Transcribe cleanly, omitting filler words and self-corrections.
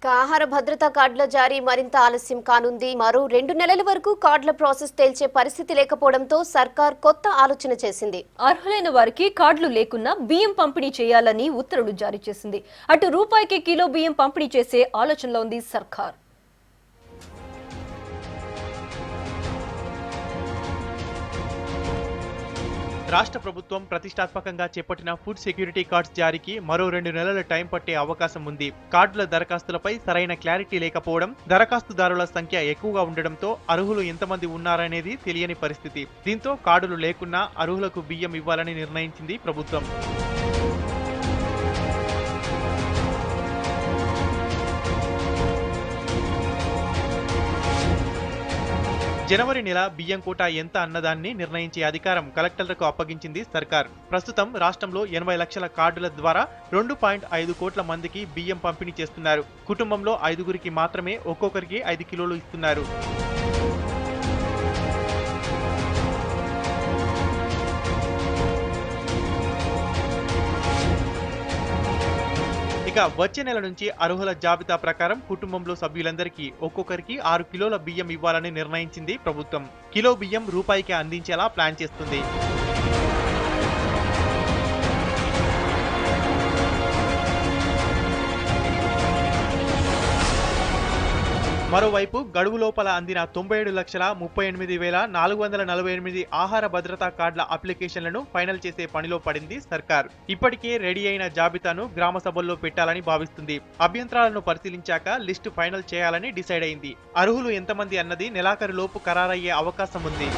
ఆహార భద్రతా కార్డుల జారీ మరింత ఆలస్యం కానుంది. మరో 2 నెలల వరకు కార్డుల ప్రాసెస్ తేల్చే పరిస్థితి లేకపోవడంతో సర్కార్ కొత్త ఆలోచన చేసింది. అర్హులైన వారికి కార్డులు లేకున్నా బియ్యం పంపిణీ చేయాలని ఉత్తర్వులు జారీ చేసింది. అటు రూపాయికి కిలో బియ్యం పంపిణీ చేసే ఆలోచనలో ఉంది సర్కార్. రాష్ట్ర ప్రభుత్వం ప్రతిష్టాత్మకంగా చేపట్టిన ఫుడ్ సెక్యూరిటీ కార్డ్స్ జారీకి మరో 2 నెలల టైం పట్టే అవకాశం ఉంది. కార్డుల దరఖాస్తులపై సరైన క్లారిటీ లేకపోవడం, దరఖాస్తుదారుల సంఖ్య ఎక్కువగా ఉండడంతో అర్హులు ఎంతమంది ఉన్నారనేది తెలియని పరిస్థితి. దీంతో కార్డులు లేకున్నా అర్హులకు బియ్యం ఇవ్వాలని నిర్ణయించింది ప్రభుత్వం. జనవరి నెల బియ్యం కోటా ఎంత అన్నదాన్ని నిర్ణయించే అధికారం కలెక్టర్లకు అప్పగించింది సర్కార్. ప్రస్తుతం రాష్ట్రంలో 80 లక్షల కార్డుల ద్వారా 2.5 కోట్ల మందికి బియ్యం పంపిణీ చేస్తున్నారు. కుటుంబంలో 5గురికి మాత్రమే ఒక్కొక్కరికి 5 కిలోలు ఇస్తున్నారు. ఇక వచ్చే నెల నుంచి అర్హుల జాబితా ప్రకారం కుటుంబంలో సభ్యులందరికీ ఒక్కొక్కరికి 6 కిలోల బియ్యం ఇవ్వాలని నిర్ణయించింది ప్రభుత్వం. కిలో బియ్యం రూపాయికి అందించేలా ప్లాన్ చేస్తుంది. మరోవైపు గడువు లోపల అందిన 97,38,448 ఆహార భద్రతా కార్డుల అప్లికేషన్లను ఫైనల్ చేసే పనిలో పడింది సర్కార్. ఇప్పటికే రెడీ అయిన జాబితాను గ్రామ సభల్లో పెట్టాలని భావిస్తుంది. అభ్యంతరాలను పరిశీలించాక లిస్టు ఫైనల్ చేయాలని డిసైడ్ అయింది. అర్హులు ఎంతమంది అన్నది నెలాఖరులోపు ఖరారయ్యే అవకాశం ఉంది.